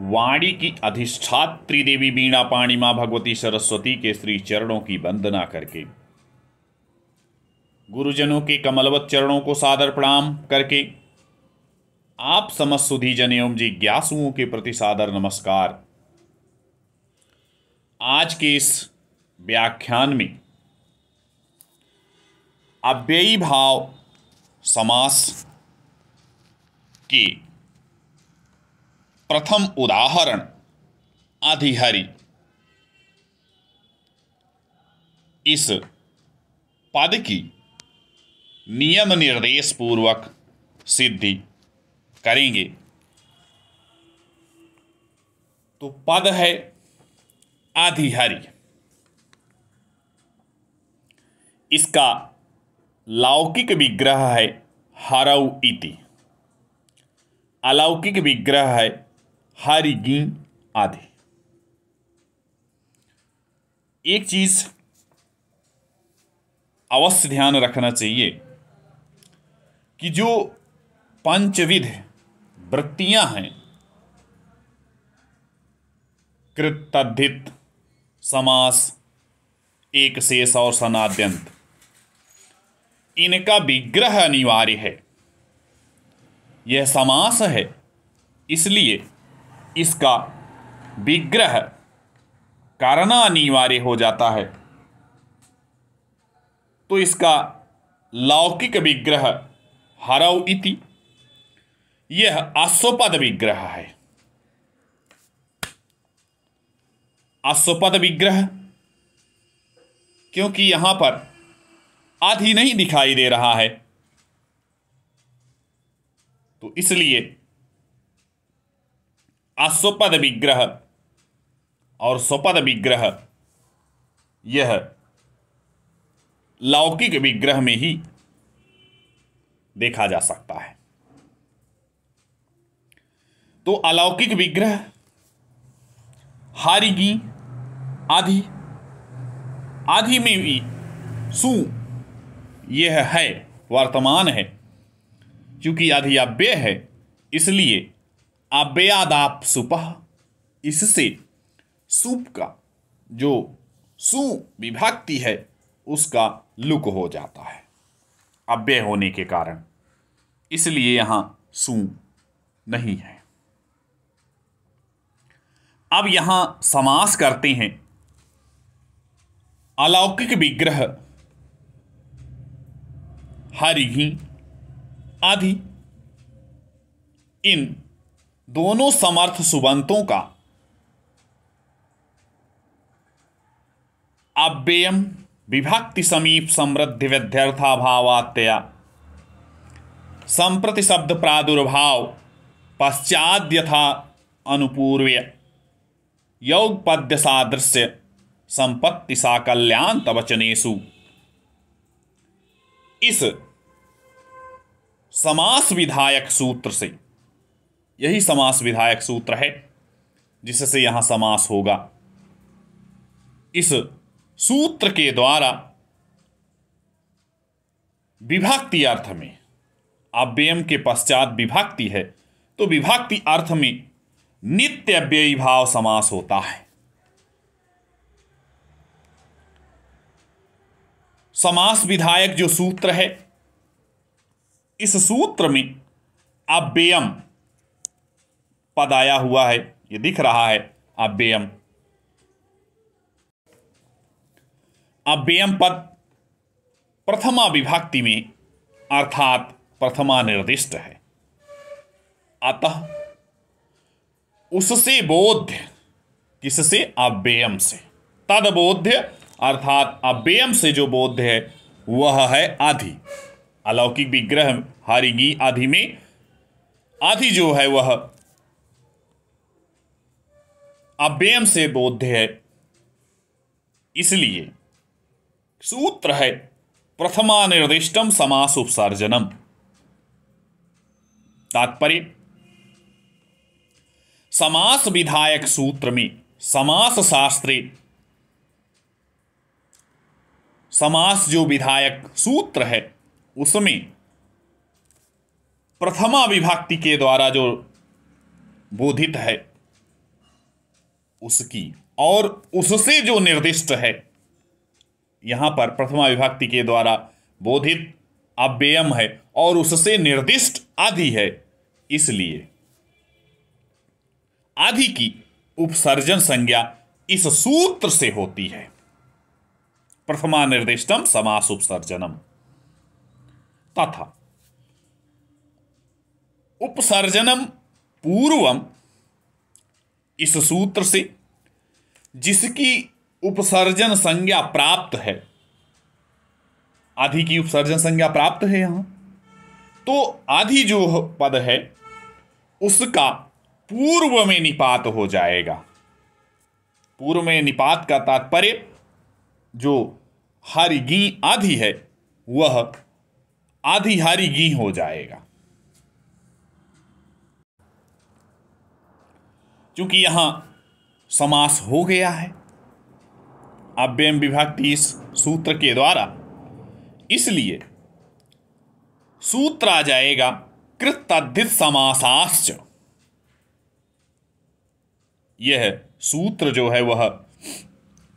वाणी की अधिष्ठात्री देवी वीणा पाणी माँ भगवती सरस्वती के श्री चरणों की वंदना करके, गुरुजनों के कमलवत चरणों को सादर प्रणाम करके, आप समस्त सुधीजन एवं जिज्ञासुओं के प्रति सादर नमस्कार। आज के इस व्याख्यान में अव्ययी भाव समास के प्रथम उदाहरण अधिहरि, इस पद की नियम निर्देश पूर्वक सिद्धि करेंगे। तो पद है अधिहरि। इसका लौकिक विग्रह है हरौ इति, अलौकिक विग्रह है हरिगी आदि। एक चीज अवश्य ध्यान रखना चाहिए कि जो पंचविध वृत्तियां हैं, कृत, तद्धित, समास, एक शेष और सनाद्यंत, इनका विग्रह अनिवार्य है। यह समास है, इसलिए इसका विग्रह करना अनिवार्य हो जाता है। तो इसका लौकिक विग्रह हरौ इति, यह अश्वपद विग्रह है। अश्वपद विग्रह क्योंकि यहां पर आदि नहीं दिखाई दे रहा है, तो इसलिए अश्वपद विग्रह और स्वपद विग्रह यह लौकिक विग्रह में ही देखा जा सकता है। तो अलौकिक विग्रह हारिगी आदि, आदि में भी सु यह है, वर्तमान है। क्योंकि आदि अव्यय है, इसलिए अव्ययादाप सुपः, इससे सुप का जो सु विभक्ति है उसका लुक हो जाता है अव्यय होने के कारण, इसलिए यहां सु नहीं है। अब यहां समास करते हैं। अलौकिक विग्रह हरिहि आदि, इन दोनों समर्थ सुबंतों का अव्ययम विभक्ति समीप समृद्धि विध्यर्थाभावात्या संप्रति शब्द प्रादुर्भाव पश्चाद यथा अनुपूर्व्य योग पद्य सादृश्य संपत्ति साकल्यान्त वचनेषु। इस समास विधायक सूत्र से, यही समास विधायक सूत्र है जिससे यहां समास होगा। इस सूत्र के द्वारा विभक्ति अर्थ में, अव्ययम के पश्चात विभक्ति है, तो विभक्ति अर्थ में नित्य अव्ययी भाव समास होता है। समास विधायक जो सूत्र है, इस सूत्र में अव्ययम पद आया हुआ है, ये दिख रहा है अव्ययम। अव्ययम पद प्रथमा विभक्ति में अर्थात प्रथमा निर्दिष्ट है, अतः उससे बोध्य, किससे? अव्ययम से। तद बोध्य अर्थात अव्ययम से जो बोध्य है वह है आदि। अलौकिक विग्रह हरिगी आदि में आदि जो है वह अव्ययम से बोध्य है, इसलिए सूत्र है प्रथमा निर्दिष्टम समास उपसर्जनम। तात्पर्य, समास विधायक सूत्र में, समास शास्त्रे समास जो विधायक सूत्र है उसमें प्रथमा विभक्ति के द्वारा जो बोधित है उसकी और उससे जो निर्दिष्ट है, यहां पर प्रथमा विभक्ति के द्वारा बोधित अव्ययम है और उससे निर्दिष्ट आदि है, इसलिए आदि की उपसर्जन संज्ञा इस सूत्र से होती है। प्रथमा निर्दिष्टम समास उपसर्जनम तथा उपसर्जनम पूर्वम, इस सूत्र से जिसकी उपसर्जन संज्ञा प्राप्त है, आदि की उपसर्जन संज्ञा प्राप्त है यहां, तो आदि जो पद है उसका पूर्व में निपात हो जाएगा। पूर्व में निपात का तात्पर्य जो हारी गी आदि है वह आदि हारी गी हो जाएगा। क्योंकि यहां समास हो गया है अव्ययम विभक्ति इस सूत्र के द्वारा, इसलिए सूत्र आ जाएगा कृतद्धित समासाश्च। यह सूत्र जो है वह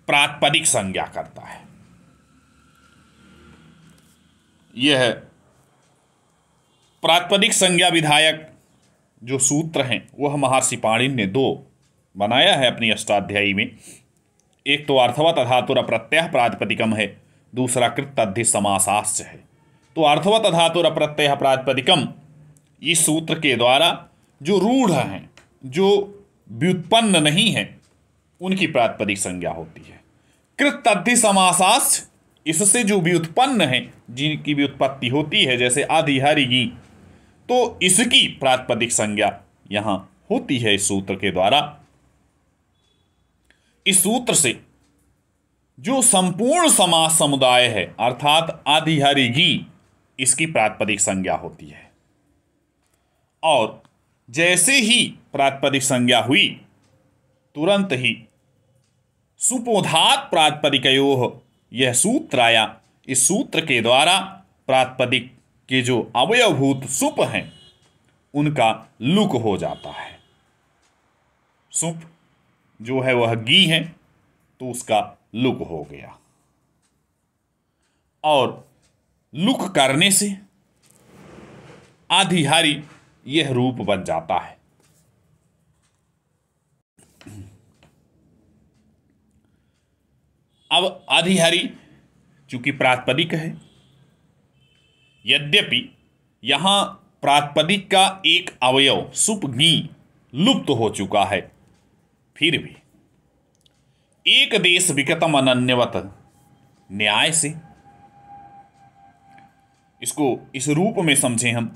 प्रातिपदिक संज्ञा करता है। यह प्रातिपदिक संज्ञा विधायक जो सूत्र हैं वह महर्षि पाणिनि ने दो बनाया है अपनी अष्टाध्यायी में। एक तो अर्थवत धातुर प्रत्यय प्रातिपदिकम है, दूसरा कृतद्धित समासाश्च है। तो अर्थवत धातुर प्रत्यय प्रातिपदिकम इस सूत्र के द्वारा जो रूढ़ हैं, जो व्युत्पन्न नहीं है, उनकी प्रातिपदिक संज्ञा होती है। कृतद्धित समासाश्च, इससे जो व्युत्पन्न है, जिनकी व्युत्पत्ति होती है, जैसे आदि हरि गी, तो इसकी प्रातिपदिक संज्ञा यहां होती है इस सूत्र के द्वारा। इस सूत्र से जो संपूर्ण समास समुदाय है अर्थात आदि हरि गी, इसकी प्रातिपदिक संज्ञा होती है। और जैसे ही प्रातिपदिक संज्ञा हुई तुरंत ही सुपोधात प्रातिपदिकयोः यह सूत्र आया। इस सूत्र के द्वारा प्रातिपदिक के जो अवयवभूत सुप हैं उनका लुक हो जाता है। सुप जो है वह गी है तो उसका लुक हो गया, और लुक करने से आधिहारी यह रूप बन जाता है। अब आधिहारी चूंकि प्रातिपदिक है, यद्यपि यहां प्रातिपदिक का एक अवयव सुप गी लुप्त हो चुका है, फिर भी एक देश विकतम अनन्यवत न्याय से इसको इस रूप में समझें हम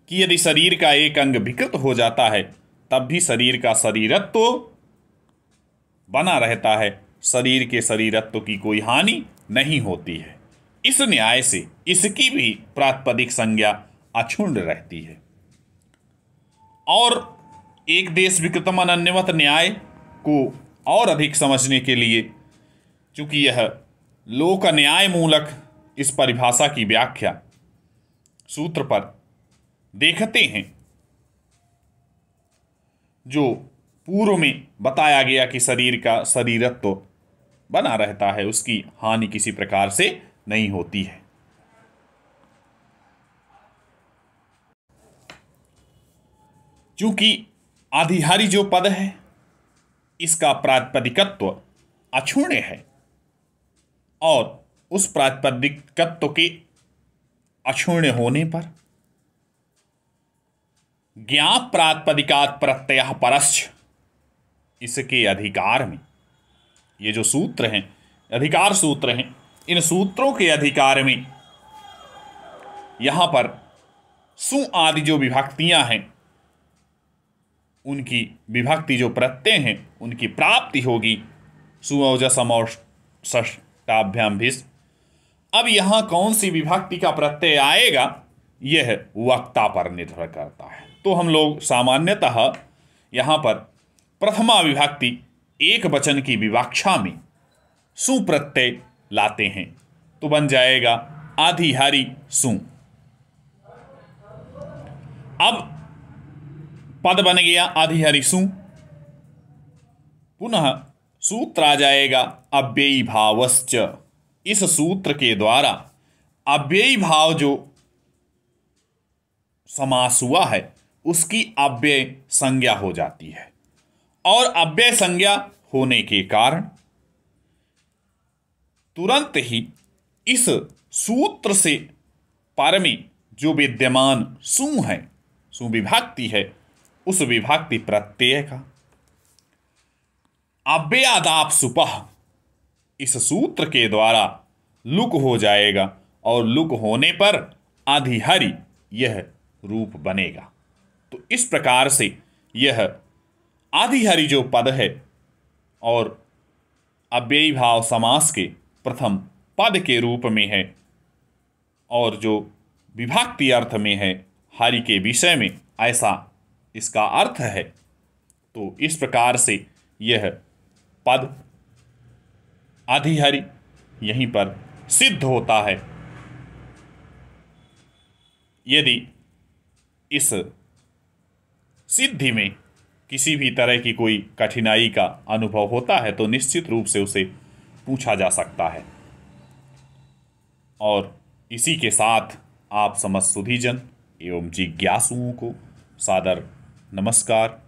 कि यदि शरीर का एक अंग विकृत हो जाता है तब भी शरीर का शरीरत्व तो बना रहता है, शरीर के शरीरत्व की कोई हानि नहीं होती है। इस न्याय से इसकी भी प्रातिपदिक संज्ञा अक्षुण्ण रहती है। और एक देश विकृतम अनन्यवत न्याय को और अधिक समझने के लिए, चूंकि यह लोक न्याय मूलक इस परिभाषा की व्याख्या सूत्र पर देखते हैं, जो पूर्व में बताया गया कि शरीर का शरीरत्व बना रहता है, उसकी हानि किसी प्रकार से नहीं होती है। चूंकि आधिहारी जो पद है इसका प्रातिपदिकत्व अक्षुण्ण है, और उस प्रातिपदिकत्व के अक्षुण्ण होने पर ज्ञाप प्रातिपदिकात् प्रत्ययः परश्च, इसके अधिकार में ये जो सूत्र हैं, अधिकार सूत्र हैं, इन सूत्रों के अधिकार में यहां पर सु आदि जो विभक्तियां हैं उनकी विभक्ति जो प्रत्यय हैं उनकी प्राप्ति होगी सुऔजसम और षष्ठाभ्याम भिस्। अब यहां कौन सी विभक्ति का प्रत्यय आएगा यह वक्ता पर निर्भर करता है। तो हम लोग सामान्यतः यहां पर प्रथमा विभक्ति एक वचन की विवक्षा में सुप्रत्यय लाते हैं, तो बन जाएगा आधिहारी सु। अब पद बन गया आधिहारी सु, पुनः सूत्र आ जाएगा अव्ययी भावश्च। इस सूत्र के द्वारा अव्ययी भाव जो समास हुआ है उसकी अव्यय संज्ञा हो जाती है, और अव्यय संज्ञा होने के कारण तुरंत ही इस सूत्र से पर में जो विद्यमान सु है, सुविभक्ति है, उस विभक्ति प्रत्यय का अव्ययादाप सुपह इस सूत्र के द्वारा लुक हो जाएगा, और लुक होने पर अधिहरि यह रूप बनेगा। तो इस प्रकार से यह अधिहरि जो पद है और अव्ययी भाव समास के प्रथम पद के रूप में है, और जो विभक्ति अर्थ में है हरि के विषय में, ऐसा इसका अर्थ है। तो इस प्रकार से यह पद अधिहरि यहीं पर सिद्ध होता है। यदि इस सिद्धि में किसी भी तरह की कोई कठिनाई का अनुभव होता है तो निश्चित रूप से उसे पूछा जा सकता है। और इसी के साथ आप समस्त सुधीजन एवं जिज्ञासुओं को सादर नमस्कार।